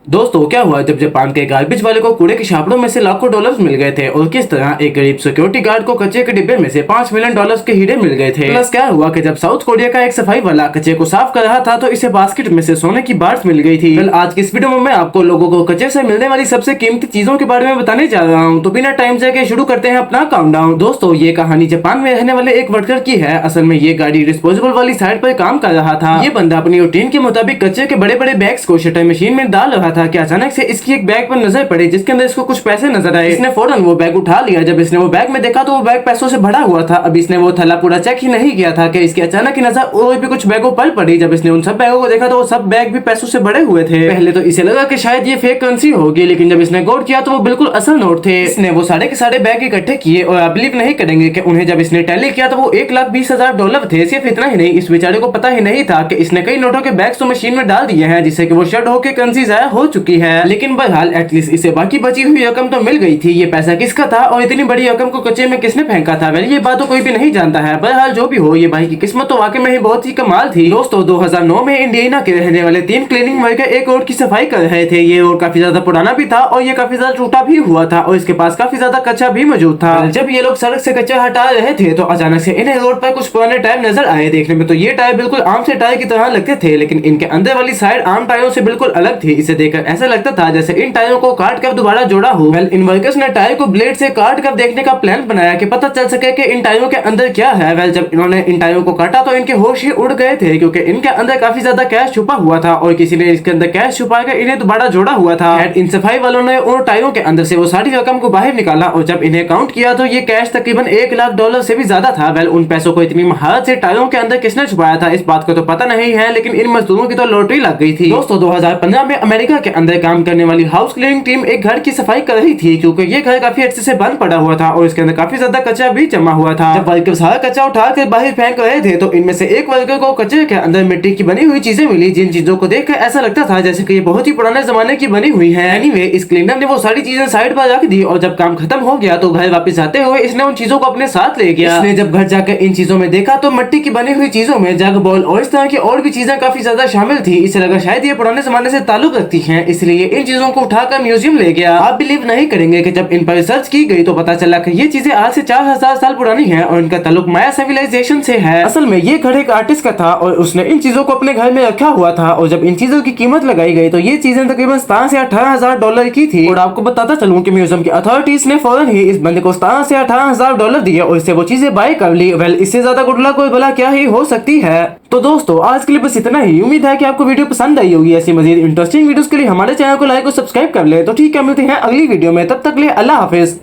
दोस्तों क्या हुआ जब जापान के गार्बेज वाले को कूड़े के छापड़ों में से लाखों डॉलर्स मिल गए थे और किस तरह एक गरीब सिक्योरिटी गार्ड को कचरे के डिब्बे में से 5 मिलियन डॉलर्स के हीरे मिल गए थे। प्लस क्या हुआ कि जब साउथ कोरिया का एक सफाई वाला कचरे को साफ कर रहा था तो इसे बास्केट में से सोने की बार्स मिल गई थी। कल आज की इस वीडियो में मैं आपको लोगों को कचरे से मिलने वाली सबसे कीमती चीजों के बारे में बताने जा रहा हूँ। तो बिना टाइम से शुरू करते हैं अपना काउंटडाउन। दोस्तों ये कहानी जापान में रहने वाले एक वर्कर की है। असल में ये गाड़ी डिस्पोजेबल वाली साइड पर काम कर रहा था। ये बंदा अपनी रूटीन के मुताबिक कचरे के बड़े बड़े बैग्स को शटर मशीन में डाल रहा था कि अचानक से इसकी एक बैग पर नजर पड़ी जिसके अंदर इसको कुछ पैसे नजर आए। इसने फौरन वो बैग उठा लिया। जब इसने वो बैग में देखा तो वो बैग पैसों से भरा हुआ था। अब इसने वो थैला पूरा चेक ही नहीं किया था कि इसकी अचानक ही नजर और भी कुछ बैगों पर पड़ी। जब इसने उन सब बैगों को देखा तो वो सब बैग भी पैसों से भरे हुए थे। पहले तो इसे लगा कि शायद ये फेक करेंसी होगी, लेकिन जब इसने गौर किया तो वो बिल्कुल असल नोट थे। इसने वो सारे के सारे बैग इकट्ठे किए और आप बिलीव नहीं करेंगे कि उन्हें जब इसने टैली किया तो वो 1,20,000 डॉलर थे। सिर्फ इतना ही नहीं, इस बेचारे को पता ही नहीं था कि इसने कई नोटों के बैग्स तो मशीन में डाल दिए हैं जिससे कि वो शर्ट होकर करेंसी जाया हो चुकी है। लेकिन बहरहाल एटलीस्ट इसे बाकी बची हुई रकम तो मिल गई थी। ये पैसा किसका था और इतनी बड़ी रकम को कचरे में किसने फेंका था, वेल ये बात तो कोई भी नहीं जानता है। बहरहाल जो भी हो, ये भाई की किस्मत तो वाकई में ही बहुत ही कमाल थी। दोस्तों 2009 में इंडियाना के रहने वाले 3 क्लीनिंग वर्कर एक रोड की सफाई कर रहे थे। ये रोड काफी ज्यादा पुराना भी था और ये काफी ज्यादा टूटा भी हुआ था और इसके पास काफी ज्यादा कचरा भी मौजूद था। जब ये लोग सड़क से कचरा हटा रहे थे तो अचानक से इन्हें रोड पर कुछ पुराने टायर नजर आए। देखने में तो ये टायर बिल्कुल आम से टायर की तरह लगते थे, लेकिन इनके अंदर वाली साइड आम टायरों से बिल्कुल अलग थी। इसे देखकर ऐसा लगता था जैसे इन टायरों को काट कर दोबारा जोड़ा हो। वेल इन वर्कर्स ने टायर को ब्लेड से काट कर देखने का प्लान बनाया कि पता चल सके कि इन टायरों के अंदर क्या है। वेल जब इन्होंने इन टायरों को काटा तो इनके होश ही उड़ गए थे क्योंकि इनके अंदर काफी ज्यादा कैश छुपा हुआ था और किसी ने इसके अंदर कैश छुपा कर इन्हें दोबारा जोड़ा हुआ था। इन सफाई वालों ने उन टायरों के अंदर से वो सारी रकम को बाहर निकाला और जब इन्हें काउंट किया तो ये कैश तकरीबन 1 लाख डॉलर से भी ज्यादा था। वेल उन पैसों को इतनी महारत से टायरों के अंदर किसने छुपाया था इस बात को तो पता नहीं है, लेकिन इन मजदूरों की तो लॉटरी लग गई थी। दोस्तों 2015 में अमेरिका के अंदर काम करने वाली हाउस क्लीनिंग टीम एक घर की सफाई कर रही थी क्योंकि ये घर काफी अच्छे से बंद पड़ा हुआ था और इसके अंदर काफी ज्यादा कचरा भी जमा हुआ था। जब वर्कर सारा कचरा उठाकर बाहर फेंक रहे थे तो इनमें से एक वर्कर को कचरे के अंदर मिट्टी की बनी हुई चीजें मिली, जिन चीजों को देखकर ऐसा लगता था जैसे कि ये बहुत ही पुराने जमाने की बनी हुई है। एनीवे इस क्लीनर ने वो सारी चीजें साइड पर रख दी और जब काम खत्म हो गया तो घर वापस आते हुए इसने उन चीजों को अपने साथ ले गया। इसने जब घर जाकर इन चीजों में देखा तो मिट्टी की बनी हुई चीजों में जग, बॉल और इस तरह की और भी चीजें काफी ज्यादा शामिल थी। इसे लगा शायद ये पुराने जमाने से ताल्लुक रखती हैं, इसलिए इन चीजों को उठाकर म्यूजियम ले गया। आप बिलीव नहीं करेंगे कि जब इन पर रिसर्च की गई तो पता चला कि ये चीजें आज से 4000 साल पुरानी हैं और इनका ताल्लुक माया सिविलाइजेशन से है। असल में ये घर एक आर्टिस्ट का था और उसने इन चीजों को अपने घर में रखा हुआ था और जब इन चीजों की कीमत लगाई गई तो ये चीजें तकरीबन 17 से 18,000 डॉलर की थी। और आपको बताता चलूं कि म्यूजियम की अथॉरिटीज ने फौरन ही इस बंदे को 17 से 18,000 डॉलर दिए और इससे वो चीजें बाय कर ली। वेल इससे ज्यादा गुड लक कोई भला क्या ही हो सकती है। तो दोस्तों आज के लिए बस इतना ही। उम्मीद है कि आपको वीडियो पसंद आई होगी। ऐसी मजीद इंटरेस्टिंग वीडियोस के लिए हमारे चैनल को लाइक और सब्सक्राइब कर ले। तो ठीक है, मिलते हैं अगली वीडियो में, तब तक के लिए अल्लाह हाफिज।